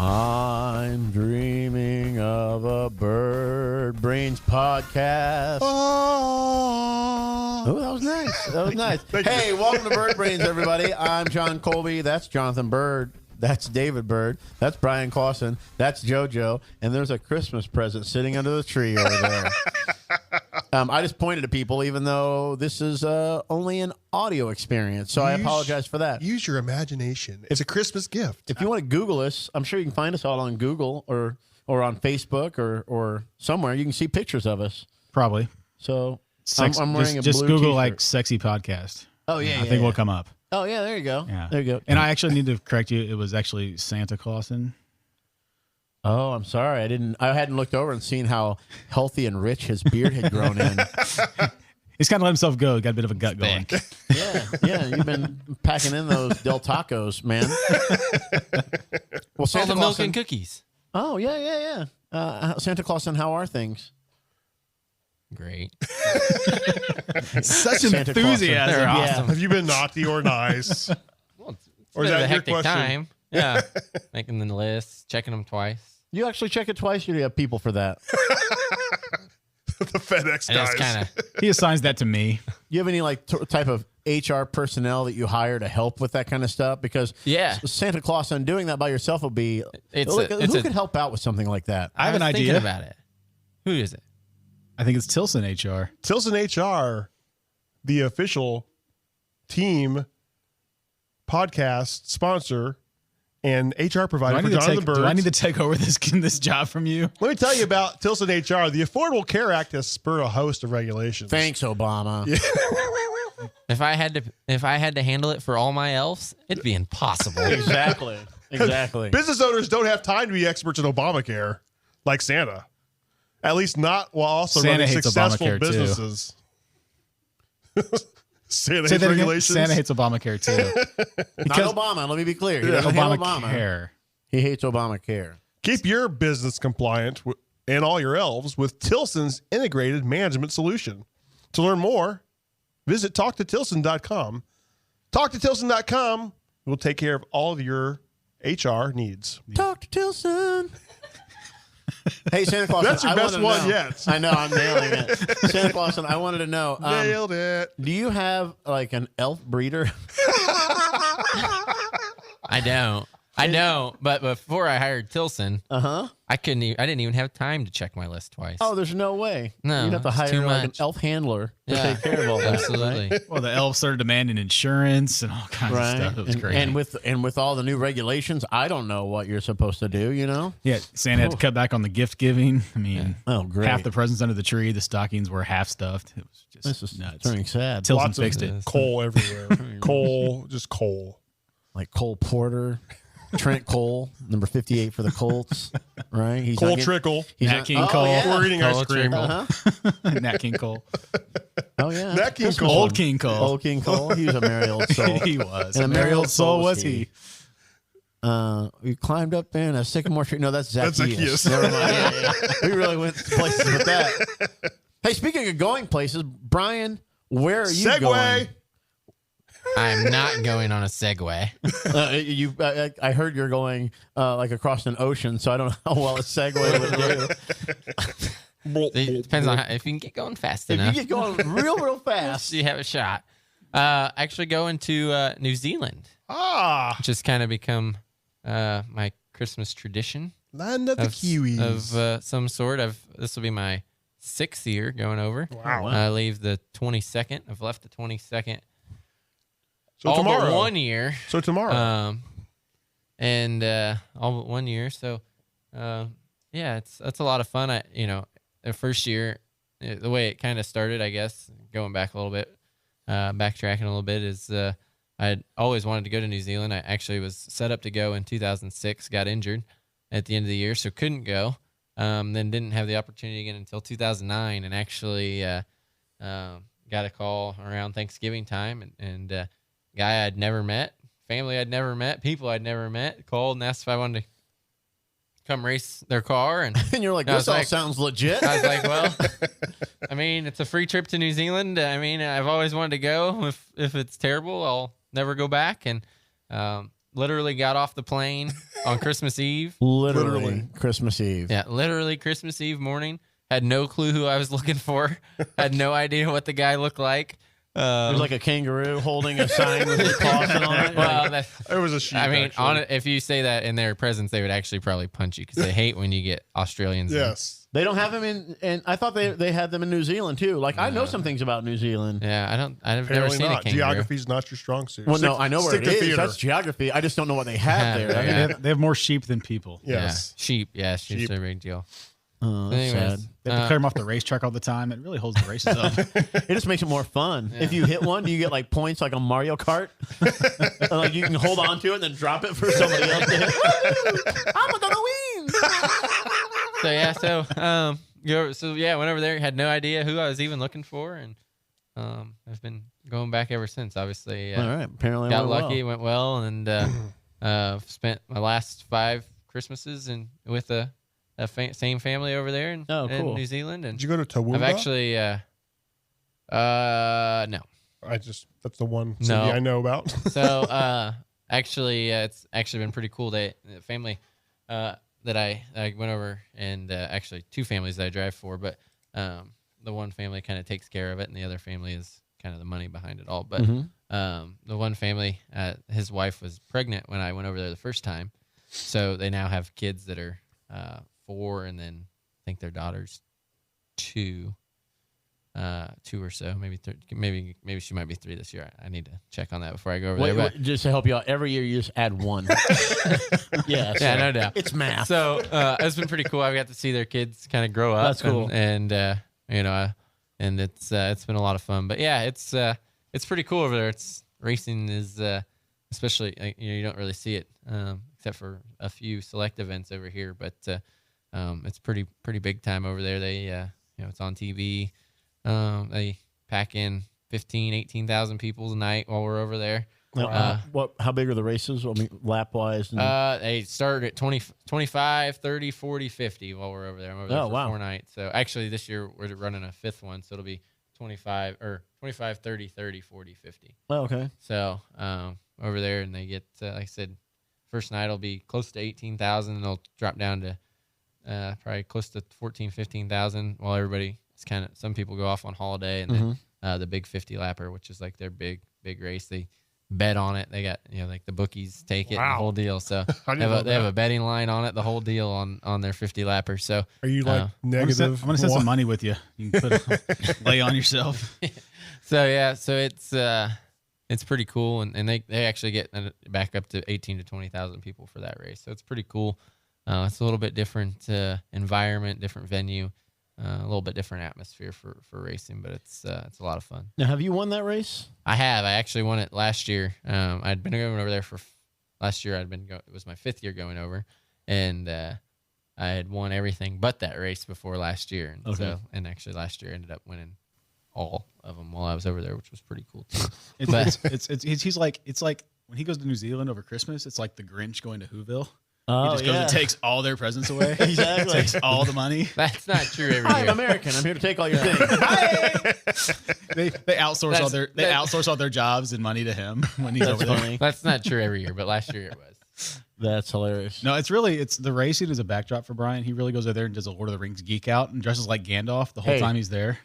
I'm dreaming of a Byrd Brains Podcast. Oh, that was nice. That was nice. Hey, welcome to Byrd Brains, everybody. I'm Jon Colby. That's Jonathan Byrd. That's David Byrd. That's Bryan Clauson. That's JoJo. And there's a Christmas present sitting under the tree over there. I just pointed to people, even though this is only an audio experience. So I apologize for that. Use your imagination. It's a Christmas gift. If you want to Google us, I'm sure you can find us all on Google or on Facebook or somewhere. You can see pictures of us. Probably. So I'm wearing just a blue Google t-shirt. like sexy podcast. Oh, yeah. I think we'll come up. Oh, yeah, there you go. Yeah. There you go. And I actually need to correct you. It was actually Santa Clauson. Oh, I'm sorry. I hadn't looked over and seen how healthy and rich his beard had grown in. He's kind of let himself go. Got a bit of a gut going. Yeah. You've been packing in those Del Tacos, man. Well, Santa all the milk and cookies. Oh, yeah. Santa Clauson, how are things? Great. Such Santa enthusiasm. They're Yeah. awesome. Have you been naughty or nice? Well, it's Or is been that a your hectic question? time. Yeah. Making the list, checking them twice. You actually check it twice? Or do you have people for that? The FedEx And it's guys. kind of He assigns that to me. Do you have any type of HR personnel that you hire to help with that kind of stuff? Because Santa Clauson, doing that by yourself will be. Who could help out with something like that? I have an idea. Thinking about it. Who is it? I think it's Tilson HR. Tilson HR, the official team podcast sponsor and HR provider for Jonathan Byrd. Do I need to take over this job from you? Let me tell you about Tilson HR. The Affordable Care Act has spurred a host of regulations. Thanks, Obama. Yeah. If I had to handle it for all my elves, it'd be impossible. Exactly. Business owners don't have time to be experts in Obamacare like Santa. At least not while also Santa running hates successful Obamacare, too. businesses. Santa Say hates that again. regulations. Santa hates Obamacare too. Not Obama. Let me be clear. He doesn't hate Obama. Obamacare. He hates Obamacare. Keep your business compliant and all your elves with Tilson's integrated management solution. To learn more, visit talktotilson.com. Talktotilson.com will take care of all of your HR needs. Talk to Tilson. Hey, Santa Claus. That's your best one yet. I know. I'm nailing it. Santa Claus, I wanted to know. Nailed it. Do you have like an elf breeder? I don't. But before I hired Tilson, I didn't even have time to check my list twice. Oh, there's no way. No, you'd have to it's hire too like an much. elf handler to Yeah, take care of all that. absolutely. Right? Well, the elves started demanding insurance and all kinds of stuff. It was crazy. And with all the new regulations, I don't know what you're supposed to do. You know? Yeah, Santa had to cut back on the gift giving. I mean, Oh, great. half the presents under the tree, the stockings were half stuffed. It was just This is nuts. turning sad. Tilson Lots of fixed it. coal everywhere. Just coal. Like Cole Porter, Trent Cole, number 58 for the Colts. Right? He's Coal not getting- trickle. he's Nat not- King oh, Cole. Yeah. We're eating ice cream. Nat King Cole. Oh yeah. Nat King Christmas Cole. one. Old King Cole. Old King Cole. He was a merry old soul. He was. And A merry old soul was he. We climbed up in a sycamore tree. No, that's That's Zacchaeus. Zacchaeus. Never mind. Yeah. We really went places with that. Hey, speaking of going places, Brian, where are you Segway. going? I'm not going on a Segway. I heard you're going like across an ocean, so I don't know how well a Segway would do. It depends on if you can get going fast If enough. you get going real fast. You have a shot. Actually going to New Zealand, which has kind of become my Christmas tradition Land of the Kiwis. of some sort. This will be my 6th year going over. Wow. I leave the 22nd. I've left the 22nd. So all tomorrow. but 1 year. So tomorrow. And all but 1 year. So, that's a lot of fun. The first year, the way it kind of started, I guess, going back a little bit, backtracking a little bit, is I'd always wanted to go to New Zealand. I actually was set up to go in 2006, got injured at the end of the year, so couldn't go. Then didn't have the opportunity again until 2009, and actually got a call around Thanksgiving time, and guy I'd never met, family I'd never met, people I'd never met, called and asked if I wanted to come race their car. And you're like, this all sounds legit. I was like, well, I mean, it's a free trip to New Zealand. I mean, I've always wanted to go. If it's terrible, I'll never go back. And literally got off the plane on Christmas Eve. Literally Christmas Eve. Yeah, literally Christmas Eve morning. Had no clue who I was looking for. Had no idea what the guy looked like. It was like a kangaroo holding a sign with his Clauson on it. Well, It was a sheep. I mean, actually. if you say that in their presence, they would actually probably punch you because they hate when you get Australians. Yes. They don't have them in, and I thought they had them in New Zealand too. Like I know some things about New Zealand. Yeah, I've never Apparently seen a not. kangaroo. Geography's not your strong suit. Well, no, I know where it Stick to is. theater. That's geography. I just don't know what they have there. Yeah. They have more sheep than people. Yes. Yeah. Sheep. Yeah, sheep's Sheep. a big deal. Oh, that's Anyways, sad. They have to clear them off the racetrack all the time. It really holds the races up. It just makes it more fun. If you hit one, you get like points like on Mario Kart. Like you can hold on to it and then drop it for somebody else to hit. I'm gonna win. So yeah, went over there. Had no idea who I was even looking for, and I've been going back ever since. Obviously, All right. Apparently, got it went lucky, well. went well, and spent my last 5 Christmases with a same family over there in cool. New Zealand. And Did you go to Toowoomba? I've actually no. That's the one city No. I know about. So it's actually been pretty cool. The family that I went over, and actually 2 families that I drive for, but the one family kind of takes care of it, and the other family is kind of the money behind it all. But the one family, his wife was pregnant when I went over there the first time, so they now have kids that are 4, and then I think their daughter's 2 or so, maybe she might be 3 this year. I need to check on that before I go over there. But Just to help you out, every year you just add 1. Yeah, no doubt. It's math. So it's been pretty cool. I've got to see their kids kind of grow up. That's cool. And it's been a lot of fun. But yeah, it's pretty cool over there. Racing is especially you don't really see it except for a few select events over here. But it's pretty big time over there. They it's on TV. They pack in 18,000 people a night while we're over there. How big are the races? I mean, lap wise. They start at 20, 25, 30, 40, 50 while we're over there. I'm over there for 4 nights. So actually this year we're running a 5th one. So it'll be 25, 30, 40, 50. Oh, okay. So over there, and they get, like I said, first night will be close to 18,000, and they'll drop down to probably close to 14, 15,000 while everybody, some people go off on holiday, and then the big 50 lapper, which is like their big race. They bet on it. They got, like the bookies take it, and the whole deal. So they have a betting line on it, the whole deal on their 50 lapper. So are you like negative? I'm going to send some money with you. You can lay on yourself. So yeah, so it's pretty cool, and they actually get back up to 18 to 20,000 people for that race. So it's pretty cool. It's a little bit different environment, different venue, a little bit different atmosphere for racing, but it's a lot of fun. Now, have you won that race? I have. I actually won it last year. I'd been going over there for last year. It was my 5th year going over, and I had won everything but that race before last year. And and actually last year I ended up winning all of them while I was over there, which was pretty cool too. It's like when he goes to New Zealand over Christmas, it's like the Grinch going to Whoville. Oh, he just goes and takes all their presents away. Exactly. Takes all the money. That's not true every I'm year. American. I'm here to take all your things. They outsource all their jobs and money to him when he's over there. That's not true every year, but last year it was. That's hilarious. No, it's the racing is a backdrop for Bryan. He really goes over there and does a Lord of the Rings geek out and dresses like Gandalf the whole time he's there.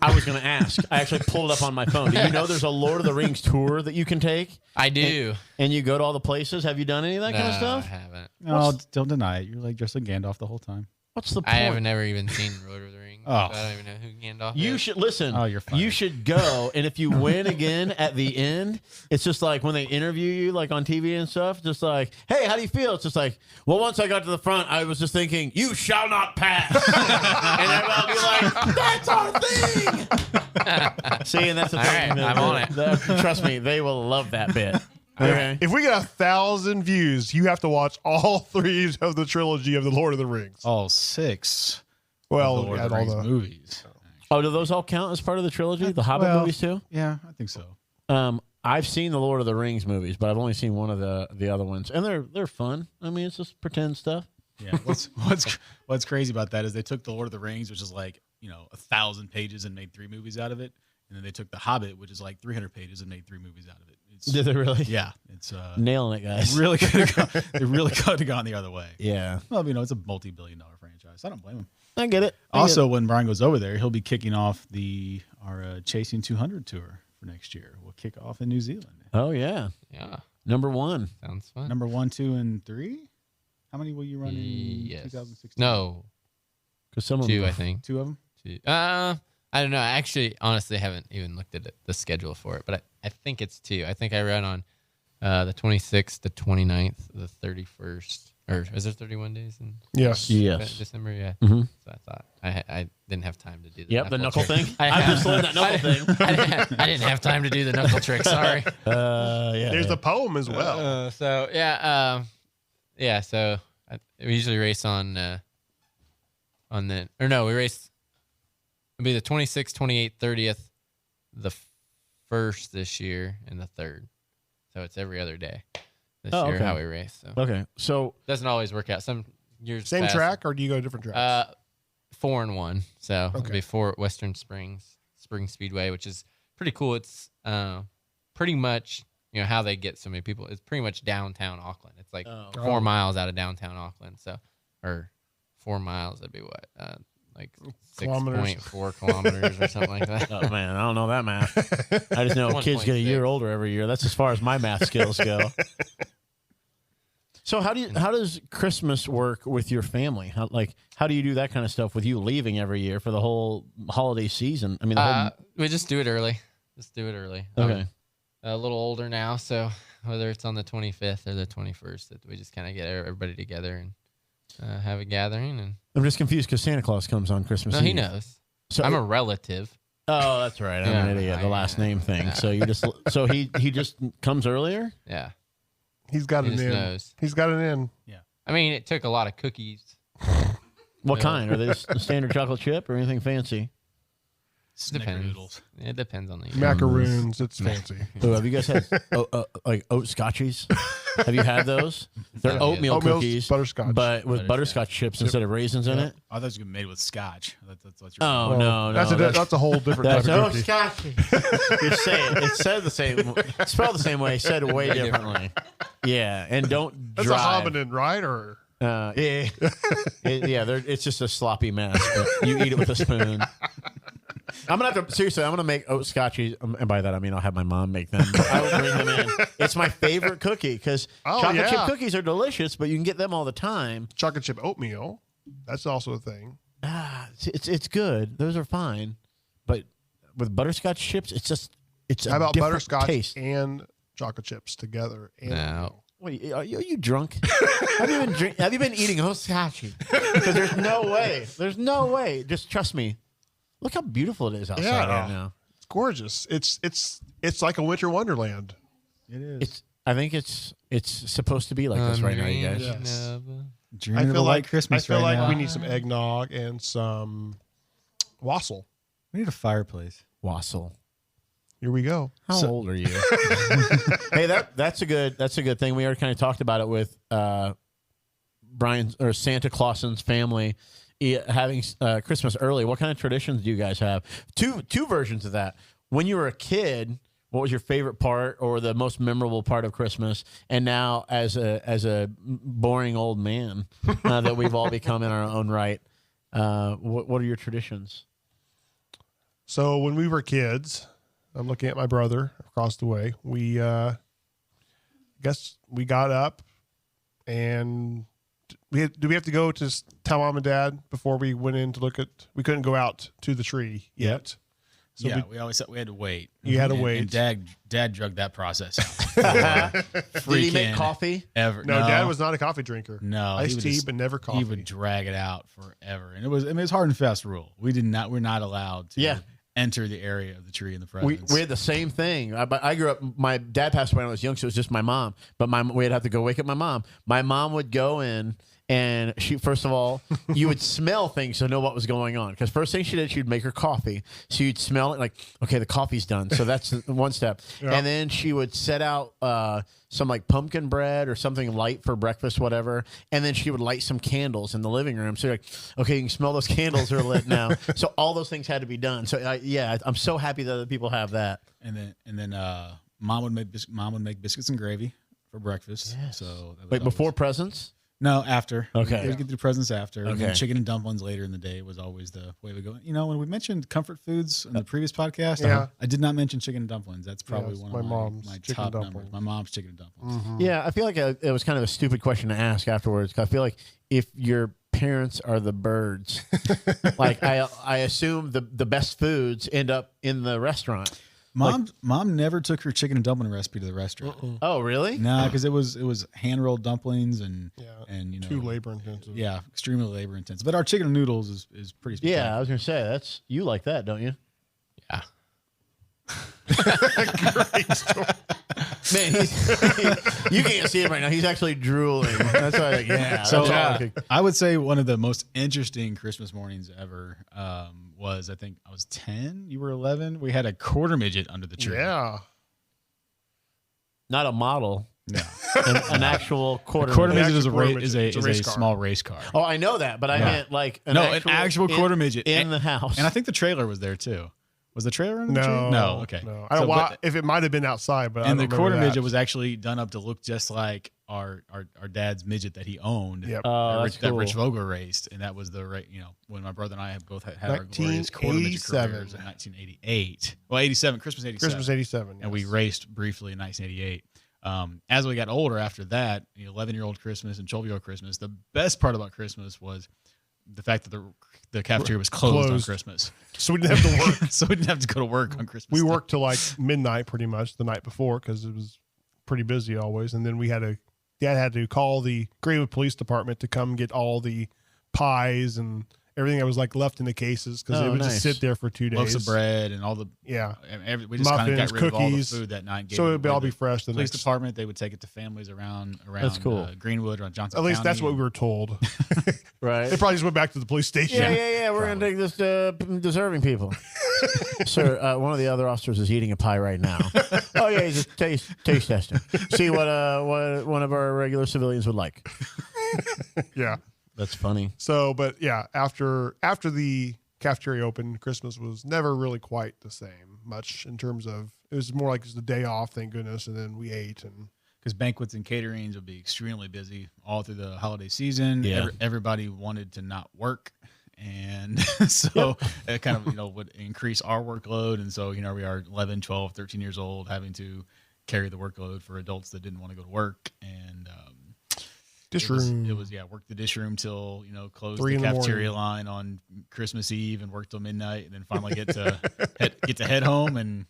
I was going to ask. I actually pulled it up on my phone. Do you know there's a Lord of the Rings tour that you can take? I do. And you go to all the places? Have you done any of that kind of stuff? I haven't. No, don't deny it. You're like dressed like Gandalf the whole time. What's the point? I haven't never even seen Lord of the Rings. Oh. I don't even know who Gandalf is. You should listen. Oh, you're fine. You should go, and if you win again at the end, it's just like when they interview you, like on TV and stuff. Just like, hey, how do you feel? It's just like, well, once I got to the front, I was just thinking, you shall not pass, and everybody will be like, that's our thing. See, and that's the thing. All right, I'm on it. Trust me, they will love that bit. Okay. If we get 1,000 views, you have to watch all 3 of the trilogy of the Lord of the Rings. All 6. Well, Lord at of the all Rings the movies. Oh, do those all count as part of the trilogy? The Hobbit movies too? Yeah, I think so. I've seen the Lord of the Rings movies, but I've only seen one of the other ones, and they're fun. I mean, it's just pretend stuff. Yeah. What's crazy about that is they took the Lord of the Rings, which is like 1,000 pages, and made 3 movies out of it, and then they took the Hobbit, which is like 300 pages, and made 3 movies out of it. Did they really? Yeah, it's Nailing it, guys. really could have gone the other way. Yeah. Well, it's a multi-billion-dollar franchise. I don't blame him. I get it. Also, when Bryan goes over there, he'll be kicking off our Chasing 200 tour for next year. We'll kick off in New Zealand. Oh, yeah. Yeah. Number 1. Sounds fun. Number 1, 2, and 3. How many will you run in Yes. 2016? No. Because some of 2, them, I think. 2 of them. 2. I don't know. I actually, honestly, haven't even looked at the schedule for it, but I think it's 2. I think I run on the 26th, the 29th, the 31st, or is there 31 days in Yes. December? Yeah. Mm-hmm. So I thought I didn't have time to do the Yep, the knuckle trick. thing. I just learned that knuckle thing. I didn't have time to do the knuckle trick. Sorry. Yeah. There's the poem as well. So yeah, So we usually race we race. It'll be the 26th, 28th, 30th, the 1st this year, and the 3rd. So it's every other day this year okay. how we race. So Okay, so doesn't always work out. Some years Same past, track, or do you go to different tracks? 4 and 1. So Okay. it'll be 4 at Western Springs Spring Speedway, which is pretty cool. It's pretty much how they get so many people. It's pretty much downtown Auckland. It's like 4 miles out of downtown Auckland. So, or 4 miles. That'd be what, like Kilometers. 6.4 kilometers or something like that. oh man, I don't know that math. I just know kids get a year 1.6. older every year. That's as far as my math skills go. So how does Christmas work with your family? How do you do that kind of stuff with you leaving every year for the whole holiday season? I mean, We just do it early. Okay. I'm a little older now, so whether it's on the 25th or the 21st, that we just kind of get everybody together and have a gathering. And I'm just confused because Santa Claus comes on Christmas Eve. he knows. So I'm a relative. Oh, that's right. I'm an idiot. The last name thing. So he just comes earlier. Yeah. He's got He an just in. knows. He's got an in. I mean, it took a lot of cookies. What Yeah. kind? Are they just standard chocolate chip or anything fancy? Snickerdoodles. It depends on the year. Macaroons. It's fancy. Oh, have you guys had like oat scotchies? Have you had those? They're oatmeal Oatmeal's cookies, butterscotch. but with butterscotch chips instead of raisins in it. I thought it was made with scotch. That's what you're Oh Well, no, that's a whole different type of cookie. scotchy. You're saying it said the same, spelled the same way, said way differently. Yeah, and don't That's drive. a hominin, right? Or Yeah, it's just a sloppy mess. But you eat it with a spoon. I'm gonna have to seriously. I'm gonna make oat scotchies, and by that I mean I'll have my mom make them. But I will bring them in. It's my favorite cookie because chocolate chip cookies are delicious, but you can get them all the time. chocolate chip oatmeal. That's also a thing. It's good. Those are fine, but with butterscotch chips, it's How a about different butterscotch taste. and chocolate chips together? And No. Wait, are you drunk? Have you been eating oat scotchy? Because there's no way. There's no way. Just trust me. Look how beautiful it is outside right now. It's gorgeous. It's like a winter wonderland. It is. I think it's supposed to be like this right now, you guys. Yes. Dreaming of a white Christmas I feel right like now. we need some eggnog and some wassail. We need a fireplace. Wassail. Here we go. How old are you? Hey, that's a good thing. We already kind of talked about it with Bryan or Santa Clauson's family having Christmas early. What kind of traditions do you guys have? Two versions of that. When you were a kid, what was your favorite part or the most memorable part of Christmas? And now, as a boring old man that we've all become in our own right, what are your traditions? So when we were kids, I'm looking at my brother across the way. We guess we got up and do we have to go to tell mom and dad before we went in to look at? We couldn't go out to the tree yet. So we always said we had to wait. You had to wait. And Dad drugged that process out. Did he make coffee? Ever? No, Dad was not a coffee drinker. No, iced tea, but never coffee. He would drag it out forever, and it was hard and fast rule. We're not allowed to enter the area of the tree in the presence. We had the same thing. I grew up. My dad passed away when I was young, so it was just my mom. But we'd have to go wake up my mom. My mom would go in, and she, first of all, you would smell things to know what was going on. Because first thing she did, she'd make her coffee. So you'd smell it like, okay, the coffee's done. So that's one step. Yeah. And then she would set out some like pumpkin bread or something light for breakfast, whatever. And then she would light some candles in the living room. So you're like, okay, you can smell those candles are lit now. So all those things had to be done. So I'm so happy that other people have that. And then Mom would make biscuits and gravy for breakfast. Yes. So that was Wait, before always- presents? No, after. Okay. We'd get the presents after. And then Okay. chicken and dumplings later in the day was always the way we go. You know, when we mentioned comfort foods in the previous podcast, Yeah. I did not mention chicken and dumplings. That's probably it's one my of mom's my chicken top dumplings. numbers. My mom's chicken and dumplings. Yeah, I feel like it was kind of a stupid question to ask afterwards. 'Cause I feel like if your parents are the Byrds, like I assume the best foods end up in the restaurant. Mom never took her chicken and dumpling recipe to the restaurant. Oh, really? No, because it was hand rolled dumplings and you know Too labor intensive. Yeah, extremely labor intensive. But our chicken and noodles is pretty spectacular. Yeah, I was gonna say you like that, don't you? Yeah. Man, you can't see him right now. He's actually drooling. That's why, yeah. So that's all I would say one of the most interesting Christmas mornings ever was, I think I was 10, you were 11. We had a quarter midget under the tree. Yeah. not a model. No. An actual quarter. Quarter midget. midget is a quarter ra- is a, midget. It's a is race a car. small race car. Oh, I know that, but I meant like an actual quarter midget in the house. And I think the trailer was there too. Was the trailer in the tree? No. No. Okay. No. I don't know if it might have been outside, but I And don't the remember quarter that. midget was actually done up to look just like our dad's midget that he owned. Yep. Oh, that's that cool. Rich Vogel raced, and that was the right. You know, when my brother and I have both had our glorious quarter midget 1987. careers in 1988. Well, 87, Christmas 87. Christmas 87. And we raced briefly in 1988. As we got older after that, 11-year-old Christmas and 12-year-old Christmas, the best part about Christmas was the fact that the cafeteria was closed on Christmas. So we didn't have to work. So we didn't have to go to work on Christmas. We Day. worked till like midnight pretty much the night before because it was pretty busy always. And then Dad had to call the Greenwood Police Department to come get all the pies and everything that was like left in the cases because it would just sit there for 2 days. Loaves of bread and all the we just kind of got Muffins, rid of all the cookies. food that night. So it would all be fresh the Police next. department, they would take it to families around That's cool. Greenwood, around Johnson At least County. that's what we were told. Right. They probably just went back to the police station. Yeah. We're going to take this to deserving people. Sir, one of the other officers is eating a pie right now. Oh, yeah, he's just taste testing. See what one of our regular civilians would like. Yeah. That's funny. So, but yeah, after the cafeteria opened, Christmas was never really quite the same much in terms of, it was more like it was the day off, thank goodness. And then we ate and. Because banquets and caterings would be extremely busy all through the holiday season. Yeah. Everybody wanted to not work. And so it kind of, would increase our workload. And so, we are 11, 12, 13 years old having to carry the workload for adults that didn't want to go to work. And Dish room. room. It was work the dish room till close 3 the in the cafeteria morning. line on Christmas Eve and work till midnight, and then finally get to head home. And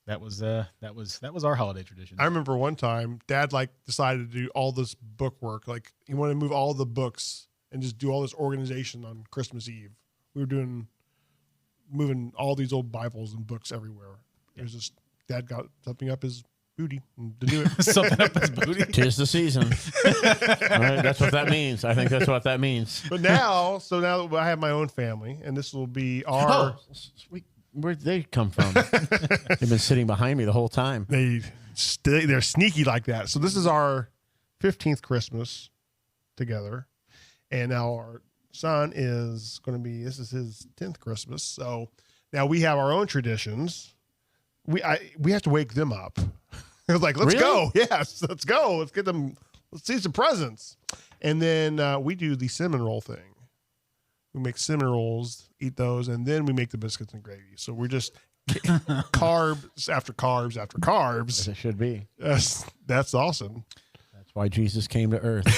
that was our holiday tradition. I remember one time Dad decided to do all this book work. Like he wanted to move all the books and just do all this organization on Christmas Eve. We were moving all these old Bibles and books everywhere. It was just Dad got something up his booty to do it. Something up his booty. 'Tis the season. All right, that's what that means. I think that's what that means. But now that I have my own family, and this will be our. Oh, sweet. Where'd they come from? They've been sitting behind me the whole time. They're sneaky like that. So this is our 15th Christmas together, and now our son is going to be. This is his 10th Christmas. So now we have our own traditions. We have to wake them up. It was like, let's go. Yes, let's go. Let's get them. Let's see some presents. And then we do the cinnamon roll thing. We make cinnamon rolls, eat those, and then we make the biscuits and gravy. So we're just carbs after carbs after carbs. As it should be. That's awesome. That's why Jesus came to earth.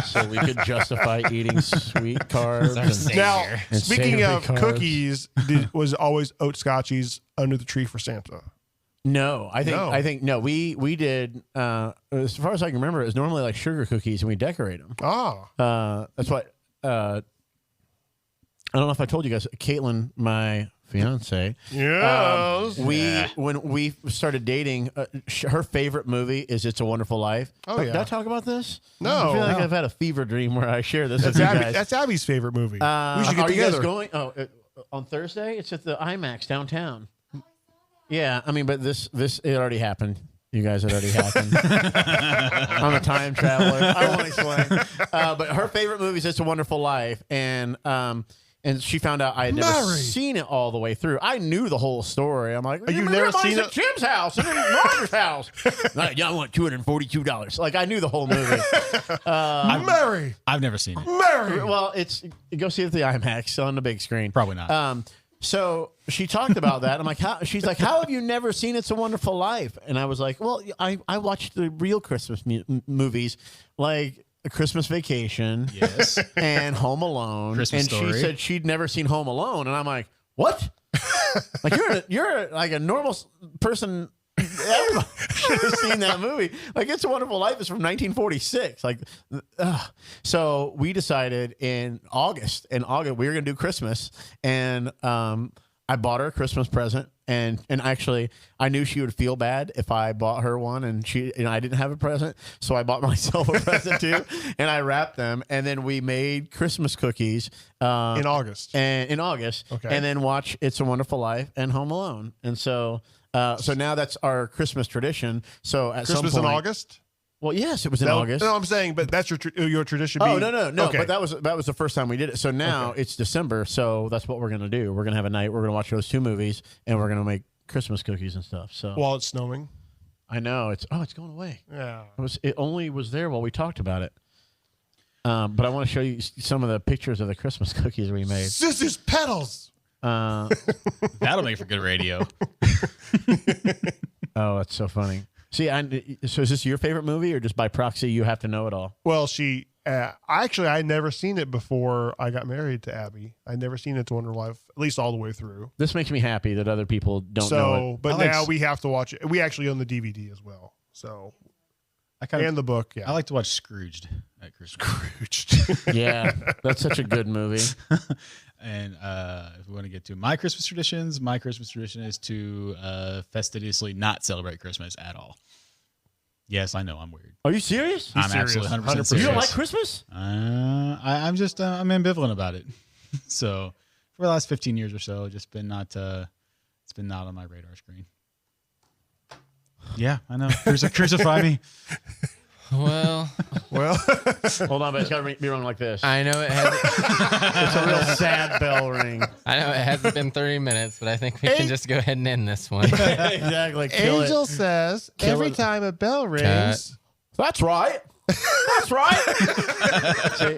So we could justify eating sweet carbs. Now, And speaking savory of carbs. cookies, was always oat scotchies under the tree for Santa. No, I think no. We did as far as I can remember, it was normally like sugar cookies and we decorate them. That's what I don't know if I told you guys, Caitlin, my fiance. Yes. When we started dating, her favorite movie is It's a Wonderful Life. Oh, yeah. Did I talk about this? No. I feel like I've had a fever dream where I share this with you guys. That's Abby's favorite movie. We should get Are you guys together. going? Oh, on Thursday? It's at the IMAX downtown. Yeah, I mean, but this it already happened. You guys, it already happened. I'm a time traveler. I won't explain. But her favorite movie is It's a Wonderful Life, and And she found out I had never seen it all the way through. I knew the whole story. I'm like, you've never seen it? At Jim's house and at Roger's house. Like, I want $242. Like, I knew the whole movie. Mary. I've never seen it. Mary. Well, go see it at the IMAX on the big screen. Probably not. So she talked about that. I'm like, she's like, how have you never seen It's a Wonderful Life? And I was like, well, I watched the real Christmas movies, like A Christmas Vacation, Yes, and Home Alone. Christmas and Story. She said she'd never seen Home Alone, and I'm like, what? Like you're like a normal person. Everybody should have seen that movie. Like It's a Wonderful Life is from 1946. Like, so we decided in August we were gonna do Christmas, and I bought her a Christmas present, and actually I knew she would feel bad if I bought her one, and I didn't have a present, so I bought myself a present too, and I wrapped them, and then we made Christmas cookies in August, okay, and then watch It's a Wonderful Life and Home Alone, and so now that's our Christmas tradition. So at Christmas some point, in August. Well, yes, it was in August. No, I'm saying, but that's your tradition. Oh, no. Okay. But that was the first time we did it. So now it's December. So that's what we're going to do. We're going to have a night. We're going to watch those two movies, and we're going to make Christmas cookies and stuff. So while it's snowing. I know it's going away. Yeah. It only was there while we talked about it. But I want to show you some of the pictures of the Christmas cookies we made. Scissors, pedals. That'll make for good radio. Oh, that's so funny. See, so is this your favorite movie, or just by proxy you have to know it all? Well, I'd never seen it before I got married to Abby. I'd never seen It's a Wonderful Life, at least all the way through. This makes me happy that other people don't know it. But now we have to watch it. We actually own the DVD as well. So, and the book. Yeah, I like to watch Scrooged at Christmas. Scrooged. Yeah, that's such a good movie. And if we want to get to my Christmas traditions, my Christmas tradition is to fastidiously not celebrate Christmas at all. Yes, I know I'm weird. Are you serious? I'm serious. absolutely 100% 100%. serious. You don't like Christmas? I'm ambivalent about it. So for the last 15 years or so, it's been not on my radar screen. Yeah, I know. Crucify me. Well, hold on, but it's got to be wrong like this. I know it has. It's a real sad bell ring. I know it hasn't been 30 minutes, but I think we can just go ahead and end this one. Exactly. Angel says every time a bell rings. That's right. That's right. See?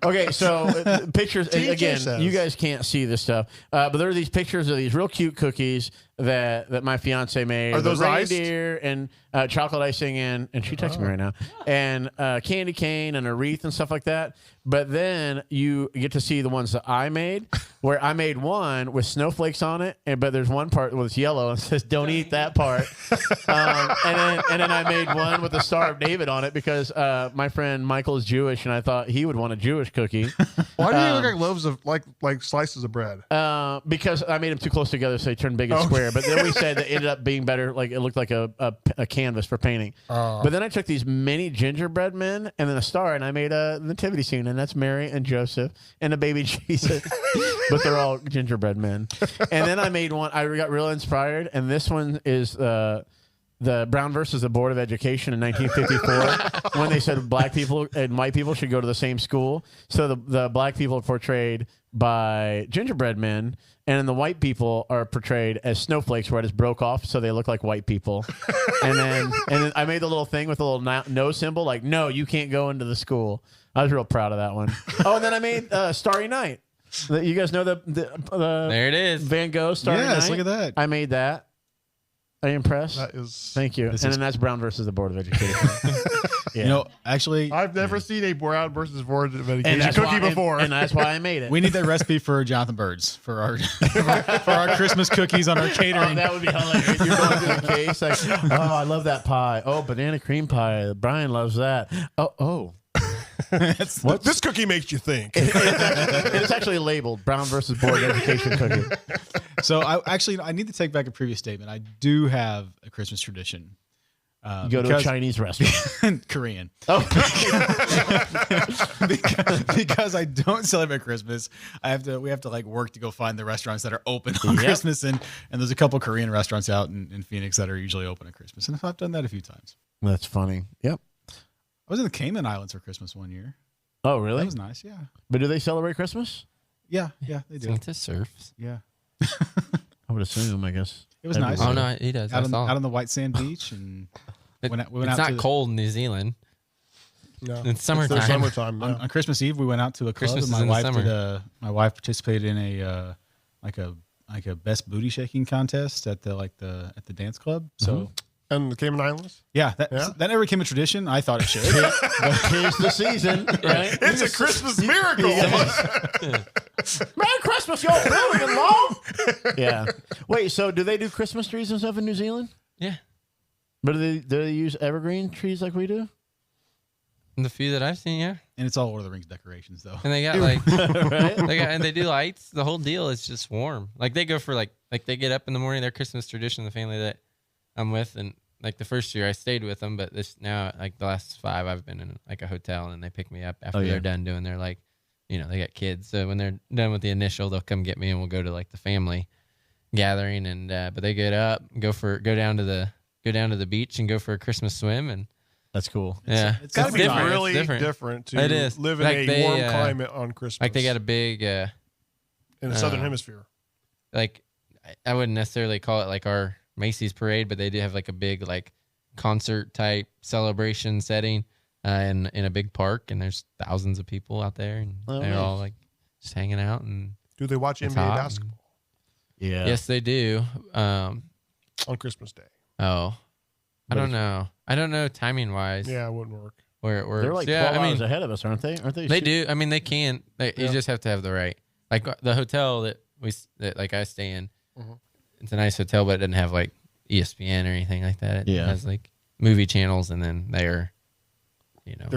Okay, so pictures again. says. You guys can't see this stuff, but there are these pictures of these real cute cookies that my fiance made. Are those the iced? reindeer and chocolate icing and she texts me right now, and candy cane and a wreath and stuff like that. But then you get to see the ones that I made, where I made one with snowflakes on it, but there's one part where it's yellow and it says "Don't eat that part." And then I made one with the Star of David on it because my friend Michael is Jewish, and I thought he would want a Jewish cookie. Why do you look like loaves of like slices of bread? Because I made them too close together, so they turned big and square. But then we said that it ended up being better. Like it looked like a canvas for painting. But then I took these mini gingerbread men and then a star, and I made a nativity scene, and that's Mary and Joseph and a baby Jesus. But they're all gingerbread men. And then I made one. I got real inspired, and this one is the Brown versus the Board of Education in 1954 when they said black people and white people should go to the same school. So the black people are portrayed by gingerbread men, and then the white people are portrayed as snowflakes where I just broke off so they look like white people. and then I made the little thing with the little no symbol, like, no, you can't go into the school. I was real proud of that one. Oh, and then I made Starry Night. You guys know the There it is. Van Gogh Starry Night? Yes, look at that. I made that. Are you impressed? That is. Thank you. And then that's Brown versus the Board of Education. Yeah. You know, actually, I've never seen a Brown versus Board of and Education that's cookie why, before. and that's why I made it. we need that recipe for Jonathan Byrd's for our Christmas cookies on our catering. Oh, that would be hilarious. You're going through the case like, oh, I love that pie. Oh, banana cream pie. Brian loves that. Oh. What this cookie makes you think? It's actually labeled Brown versus Board Education cookie. So I need to take back a previous statement. I do have a Christmas tradition. You go to a Chinese restaurant. Korean. Oh, because I don't celebrate Christmas. We have to like work to go find the restaurants that are open on Christmas, and there's a couple Korean restaurants out in Phoenix that are usually open at Christmas, and I've done that a few times. that's funny. Yep. I was in the Cayman Islands for Christmas one year. Oh, really? That was nice, yeah. But do they celebrate Christmas? Yeah, they do. Santa surfs. Yeah. I would assume, I guess. It was nice. Oh no, he does. Out on the white sand beach, and we went It's out not cold in New Zealand. No, It's summertime. It's summertime. Yeah. on Christmas Eve. We went out to a club, Christmas and is in the summer. my wife participated in a like a best booty shaking contest at the dance club. So And the Cayman Islands? that never became a tradition. I thought it should. Tis the season, right? It's a Christmas miracle. Merry Christmas, y'all building and long. Yeah. Wait, so do they do Christmas trees and stuff in New Zealand? Yeah. But do they use evergreen trees like we do? And the few that I've seen, yeah. And it's all Lord of the Rings decorations, though. And they got like, Right? they do lights. The whole deal is just warm. Like they go for like they get up in the morning. Their Christmas tradition, the family that I'm with, and like the first year I stayed with them, but this now like the last 5 I've been in like a hotel, and they pick me up after they're done doing their like, they got kids. So when they're done with the initial, they'll come get me, and we'll go to like the family gathering. And but they get up, go down to the beach and go for a Christmas swim, and That's cool. yeah, It's got to be different. really It's different to It is. live in Like a they, warm climate on Christmas. Like they got a big in the Southern Hemisphere. like I wouldn't necessarily call it like our Macy's parade, but they do have like a big like concert type celebration setting in a big park, and there's thousands of people out there, and they're all like just hanging out. And Do they watch it's NBA hot. basketball Yeah. Yes, they do. on Christmas Day? I don't know. I don't know timing wise. Yeah, it wouldn't work. Where it works. They're like 12 hours ahead of us, aren't they? Aren't they? They do. I mean, they can. You just have to have the right. Like the hotel that like I stay in. It's a nice hotel, but it doesn't have like ESPN or anything like that. It has like movie channels, and then their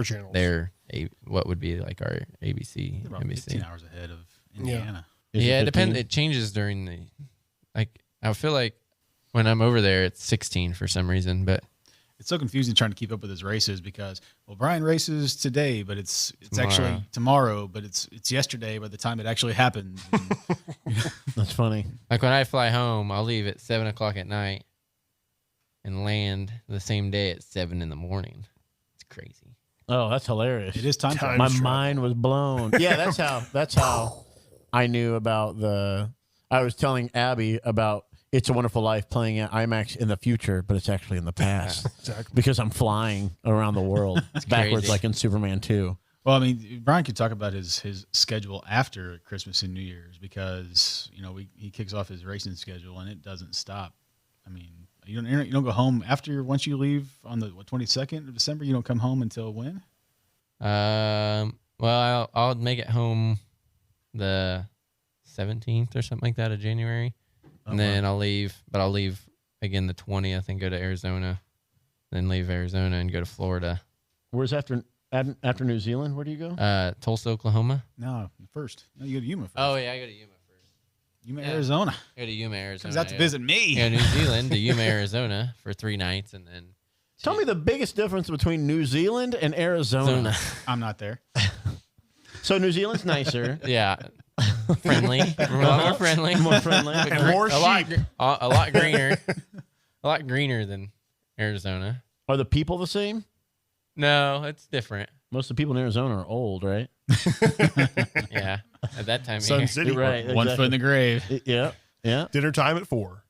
channels. What would be like our ABC, They're about NBC. 15 hours ahead of Indiana. Yeah, it depends. It changes during the like. I feel like when I'm over there, it's 16 for some reason, but. It's so confusing trying to keep up with his races because, well, Bryan races today, but it's Tomorrow. actually tomorrow, but it's yesterday by the time it actually happens. That's funny. Like when I fly home, I'll leave at 7:00 at night and land the same day at 7 in the morning. It's crazy. Oh, that's hilarious. It is time travel. My mind was blown. Yeah, that's how I knew about I was telling Abby about It's a Wonderful Life playing at IMAX in the future, but it's actually in the past. Exactly. Because I'm flying around the world backwards crazy. like in Superman 2. Well, I mean, Bryan could talk about his schedule after Christmas and New Year's because he kicks off his racing schedule and it doesn't stop. I mean, you don't go home once you leave on the 22nd of December. You don't come home until when? Well, I'll make it home the 17th or something like that of January, and then I'll leave. But I'll leave again the 20th and go to Arizona, then leave Arizona and go to Florida. Where's after New Zealand? Where do you go? Tulsa, Oklahoma. No, first. No, you go to Yuma first. Oh yeah, I go to Yuma first. Yuma, yeah. Arizona. I go to Yuma, Arizona. Comes out to visit me. Yeah, New Zealand to Yuma, Arizona for 3 nights, and then Tell me the biggest difference between New Zealand and Arizona. I'm not there. So New Zealand's nicer. Yeah, friendly, a lot more friendly, More friendly. And more a lot, sheep. a lot greener, a lot greener than Arizona. Are the people the same? No, it's different. Most of the people in Arizona are old, right? Yeah, at that time, Sun yeah. City. Right. One foot in the grave. Yeah. Yeah. Dinner time at 4.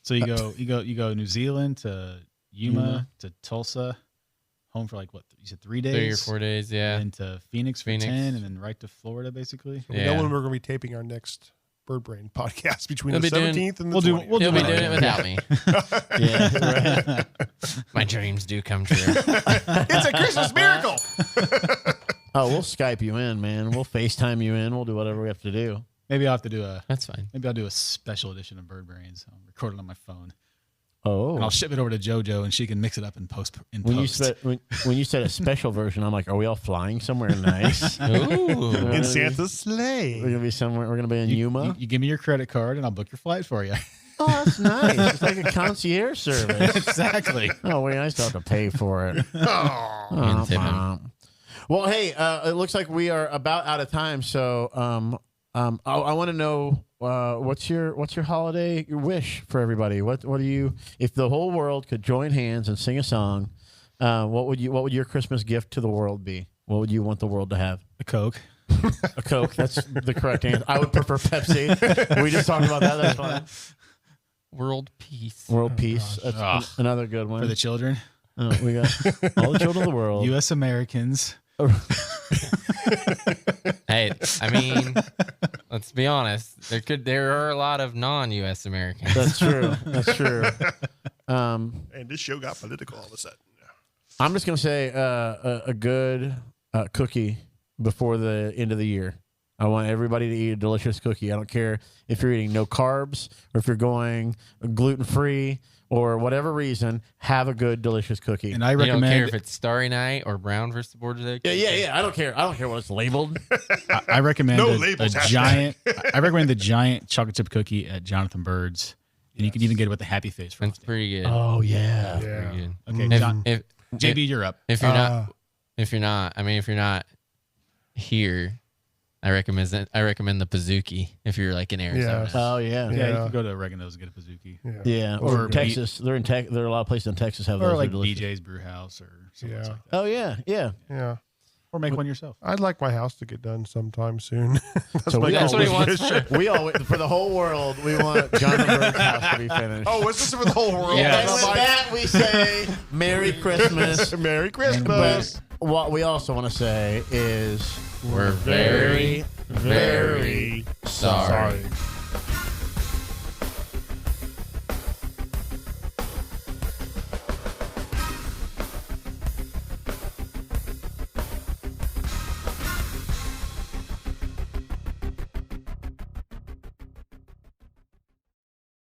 So you go New Zealand to Yuma to Tulsa, home for like what you said 3 days, 3 or 4 days. Yeah, and to Phoenix for Phoenix. 10, and then right to Florida basically. We know when we're going to be taping our next Bird Brain podcast between We'll the be doing- 17th and the we'll do- 20th. we'll he'll do be it. doing it without me. Yeah. Right. My dreams do come true. It's a Christmas miracle. Oh, we'll Skype you in, man. We'll FaceTime you in. We'll do whatever we have to do. Maybe I'll have to do That's fine. I'll do a special edition of Byrd Brains. I'll record it on my phone, Oh. and I'll ship it over to JoJo, and she can mix it up in post. When you said a special version, I'm like, are we all flying somewhere nice? Ooh, In Santa's sleigh. We're gonna be somewhere. We're gonna be in Yuma. you give me your credit card, and I'll book your flight for you. Oh, that's nice. It's like a concierge service. Exactly. Oh, wait, I still have to pay for it. and tip him. Well, hey, it looks like we are about out of time. So, I want to know what's your holiday wish for everybody? What do you? If the whole world could join hands and sing a song, what would your Christmas gift to the world be? What would you want the world to have? A Coke. A Coke. That's the correct answer. I would prefer Pepsi. We just talked about that. That's fine. World peace. World peace. That's another good one. For the children. We got all the children of the world. U.S. Americans. Hey, I mean, let's be honest. There are a lot of non-U.S. Americans. That's true. That's true. And this show got political all of a sudden. I'm just gonna say a good cookie before the end of the year. I want everybody to eat a delicious cookie. I don't care if you're eating no carbs or if you're going gluten-free or whatever reason. Have a good, delicious cookie. And I You recommend. don't care if it's Starry Night or Brown versus the Boards Egg. Yeah. I don't care. I don't care what it's labeled. I recommend No a labels, hashtag. giant. I recommend the giant chocolate chip cookie at Jonathan Byrd's, and you can even get it with the happy face That's frosting. pretty good. Oh yeah. Pretty good. Okay, John, If JB, you're up. if you're not here, I recommend the Pizookie if you're like in Arizona. Yes. Oh yeah. Yeah, you Yeah. can go to Oregano's and get a Pizookie. Yeah. Or Or Texas. There are a lot of places in Texas have Or those. like They're delicious. BJ's Brew House or something Yeah. like that. Oh yeah. Yeah. Yeah. Or make one yourself. I'd like my house to get done sometime soon. So my that's goal what he this wants. year. We all for the whole world. We want Jonathan Bird's house to be finished. Oh, what's this for the whole world? Yeah. And with that, we say Merry Christmas. Merry But Christmas. what we also want to say is We're very, very sorry. Sorry.